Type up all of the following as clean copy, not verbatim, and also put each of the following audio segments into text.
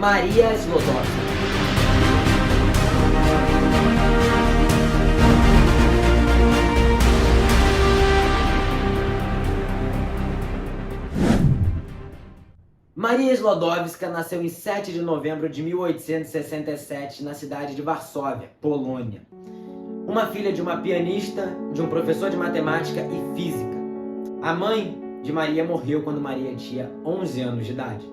Maria Sklodowska. Maria Sklodowska nasceu em 7 de novembro de 1867 na cidade de Varsóvia, Polônia. Uma filha de uma pianista, de um professor de matemática e física. A mãe de Maria morreu quando Maria tinha 11 anos de idade.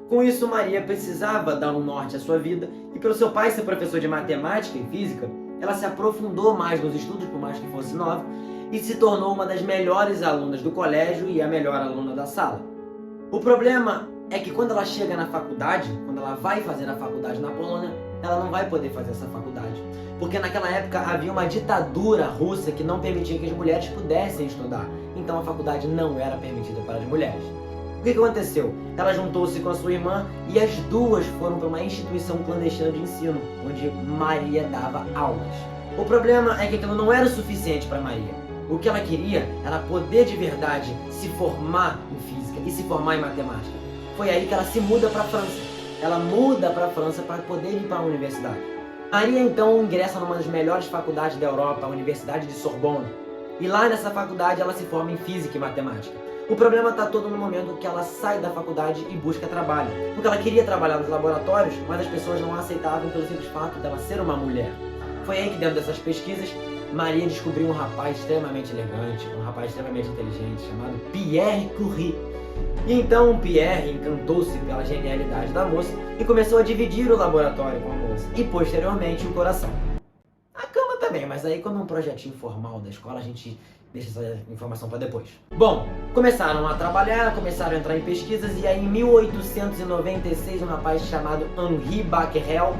Com isso, Maria precisava dar um norte à sua vida e, pelo seu pai ser professor de matemática e física, ela se aprofundou mais nos estudos, por mais que fosse nova, e se tornou uma das melhores alunas do colégio e a melhor aluna da sala. O problema é que quando ela chega na faculdade, quando ela vai fazer a faculdade na Polônia, ela não vai poder fazer essa faculdade. Porque naquela época havia uma ditadura russa que não permitia que as mulheres pudessem estudar. Então a faculdade não era permitida para as mulheres. O que aconteceu? Ela juntou-se com a sua irmã e as duas foram para uma instituição clandestina de ensino, onde Maria dava aulas. O problema é que aquilo não era o suficiente para Maria. O que ela queria era poder de verdade se formar em física e se formar em matemática. Foi aí que ela se muda para a França. Ela muda para a França para poder ir para a universidade. Maria então ingressa numa das melhores faculdades da Europa, a Universidade de Sorbonne. E lá nessa faculdade ela se forma em física e matemática. O problema está todo no momento que ela sai da faculdade e busca trabalho. Porque ela queria trabalhar nos laboratórios, mas as pessoas não a aceitavam pelo simples fato dela ser uma mulher. Foi aí que dentro dessas pesquisas, Maria descobriu um rapaz extremamente elegante, um rapaz extremamente inteligente, chamado Pierre Curie. E então Pierre encantou-se pela genialidade da moça e começou a dividir o laboratório com a moça e posteriormente o coração. A cama também, mas aí quando é um projetinho formal da escola a gente deixa essa informação para depois. Bom, começaram a trabalhar, começaram a entrar em pesquisas e aí em 1896 um rapaz chamado Henri Becquerel,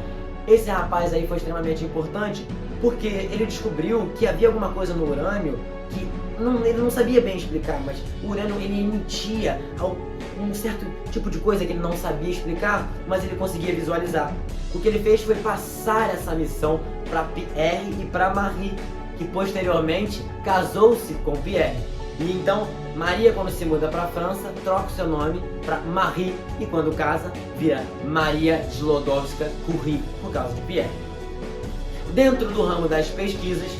esse rapaz aí foi extremamente importante porque ele descobriu que havia alguma coisa no urânio que ele não sabia bem explicar, mas o urânio ele emitia um certo tipo de coisa que ele não sabia explicar, mas ele conseguia visualizar. O que ele fez foi passar essa missão para Pierre e para Marie, que posteriormente casou-se com Pierre. E então Maria, quando se muda para a França, troca o seu nome para Marie e quando casa vira Maria Sklodowska Curie por causa de Pierre. Dentro do ramo das pesquisas,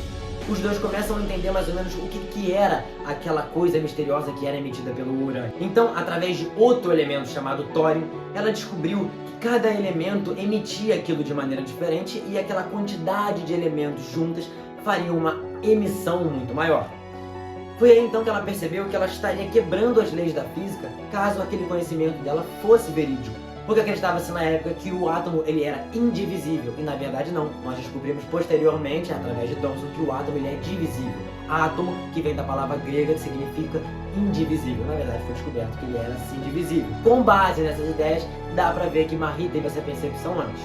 os dois começam a entender mais ou menos o que era aquela coisa misteriosa que era emitida pelo urânio. Então, através de outro elemento chamado tório, ela descobriu que cada elemento emitia aquilo de maneira diferente e aquela quantidade de elementos juntas faria uma emissão muito maior. Foi aí então que ela percebeu que ela estaria quebrando as leis da física caso aquele conhecimento dela fosse verídico. Porque acreditava-se na época que o átomo ele era indivisível, e na verdade não. Nós descobrimos posteriormente, através de Thomson, que o átomo ele é divisível. Átomo, que vem da palavra grega, que significa indivisível. Na verdade foi descoberto que ele era sim divisível. Com base nessas ideias, dá para ver que Marie teve essa percepção antes.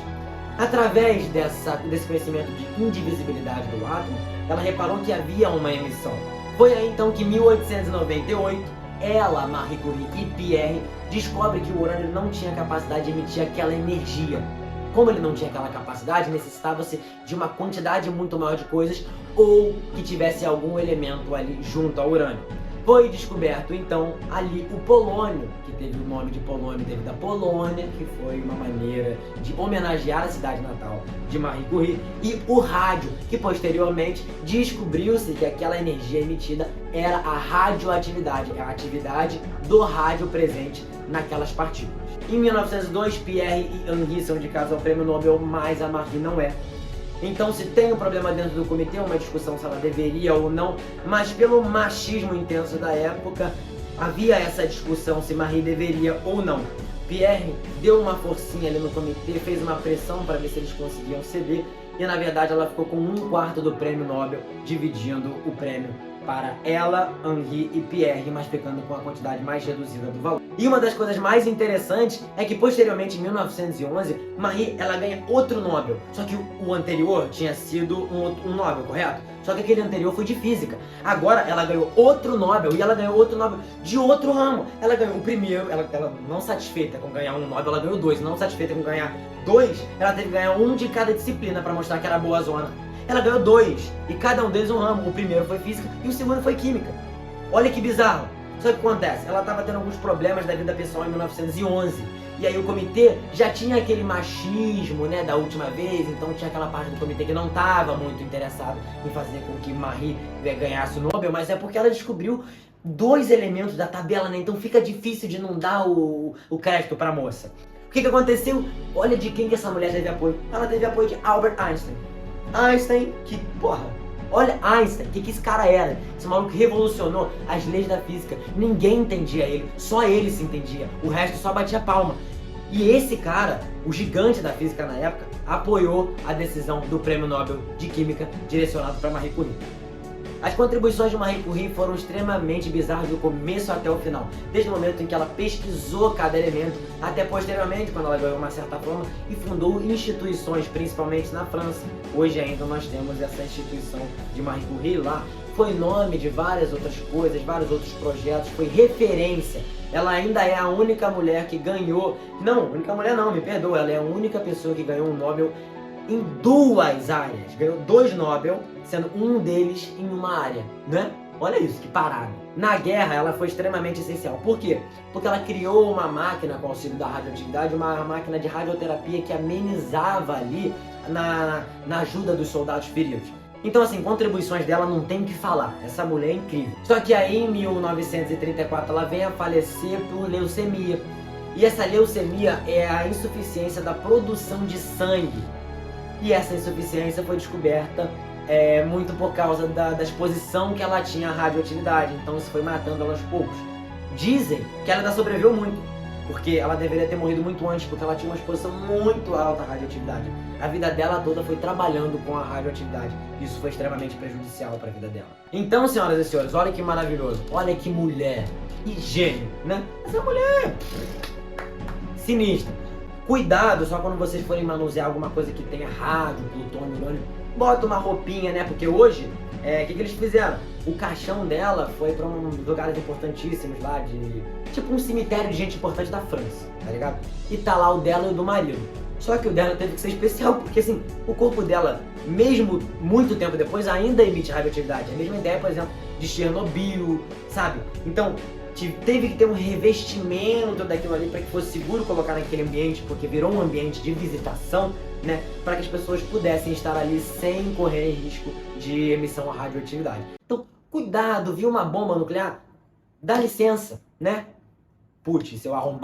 Através desse conhecimento de indivisibilidade do átomo, ela reparou que havia uma emissão. Foi aí então que em 1898, ela, Marie Curie e Pierre descobrem que o urânio não tinha capacidade de emitir aquela energia. Como ele não tinha aquela capacidade, necessitava-se de uma quantidade muito maior de coisas ou que tivesse algum elemento ali junto ao urânio. Foi descoberto então ali o polônio, que teve o nome de polônio devido à Polônia, que foi uma maneira de homenagear a cidade natal de Marie Curie, e o rádio, que posteriormente descobriu-se que aquela energia emitida era a radioatividade, a atividade do rádio presente naquelas partículas. Em 1902, Pierre e Henri são indicados ao Prêmio Nobel, mas a Marie não é. Então, se tem um problema dentro do comitê, uma discussão se ela deveria ou não, mas pelo machismo intenso da época, havia essa discussão se Marie deveria ou não. Pierre deu uma forcinha ali no comitê, fez uma pressão para ver se eles conseguiam ceder, e na verdade ela ficou com 1/4 do Prêmio Nobel, dividindo o prêmio para ela, Henri e Pierre, mas ficando com a quantidade mais reduzida do valor. E uma das coisas mais interessantes é que posteriormente, em 1911, Marie ela ganha outro Nobel. Só que o anterior tinha sido um Nobel, correto? Só que aquele anterior foi de física. Agora ela ganhou outro Nobel e ela ganhou outro Nobel de outro ramo. Ela ganhou o primeiro, ela não satisfeita com ganhar um Nobel, ela ganhou 2. Não satisfeita com ganhar 2, ela teve que ganhar um de cada disciplina para mostrar que era boa zona. Ela ganhou 2, e cada um deles um ramo. O primeiro foi física e o segundo foi química. Olha que bizarro. Só que o que acontece? Ela estava tendo alguns problemas da vida pessoal em 1911. E aí o comitê já tinha aquele machismo, né, da última vez, então tinha aquela parte do comitê que não estava muito interessado em fazer com que Marie ganhasse o Nobel, mas é porque ela descobriu 2 elementos da tabela, né? Então fica difícil de não dar o crédito para a moça. O que aconteceu? Olha de quem que essa mulher teve apoio. Ela teve apoio de Albert Einstein. Einstein, que porra, olha Einstein, o que esse cara era? Esse maluco revolucionou as leis da física. Ninguém entendia ele, só ele se entendia. O resto só batia palma. E esse cara, o gigante da física na época, apoiou a decisão do Prêmio Nobel de Química direcionado para Marie Curie. As contribuições de Marie Curie foram extremamente bizarras do começo até o final, desde o momento em que ela pesquisou cada elemento, até posteriormente, quando ela ganhou uma certa fama e fundou instituições, principalmente na França. Hoje ainda nós temos essa instituição de Marie Curie lá. Foi nome de várias outras coisas, vários outros projetos, foi referência. Ela ainda é a única mulher que ganhou, não, única mulher não, me perdoa, ela é a única pessoa que ganhou um Nobel em 2 áreas, ganhou 2 Nobel, sendo um deles em uma área, né? Olha isso, que parada. Na guerra ela foi extremamente essencial. Por quê? Porque ela criou uma máquina com auxílio da radioatividade, uma máquina de radioterapia que amenizava ali na ajuda dos soldados feridos. Então assim, contribuições dela não tem o que falar, essa mulher é incrível. Só que aí em 1934 ela vem a falecer por leucemia. E essa leucemia é a insuficiência da produção de sangue. E essa insuficiência foi descoberta muito por causa da exposição que ela tinha à radioatividade. Então isso foi matando ela aos poucos. Dizem que ela ainda sobreviveu muito, porque ela deveria ter morrido muito antes, porque ela tinha uma exposição muito alta à radioatividade. A vida dela toda foi trabalhando com a radioatividade. Isso foi extremamente prejudicial para a vida dela. Então, senhoras e senhores, olha que maravilhoso. Olha que mulher. Que gênio, né? Essa mulher sinistra. Cuidado só quando vocês forem manusear alguma coisa que tenha rádio, plutônio, urânio. Bota uma roupinha, né? Porque hoje, o que eles fizeram? O caixão dela foi para uns lugares importantíssimos lá, tipo um cemitério de gente importante da França, tá ligado? E tá lá o dela e o do marido. Só que o dela teve que ser especial, porque assim, o corpo dela, mesmo muito tempo depois, ainda emite radioatividade. É a mesma ideia, por exemplo, de Chernobyl, sabe? Então, teve que ter um revestimento daquilo ali para que fosse seguro colocar naquele ambiente, porque virou um ambiente de visitação, né? Para que as pessoas pudessem estar ali sem correr risco de emissão à radioatividade. Então, cuidado, viu uma bomba nuclear? Dá licença, né? Putz, seu arrombado.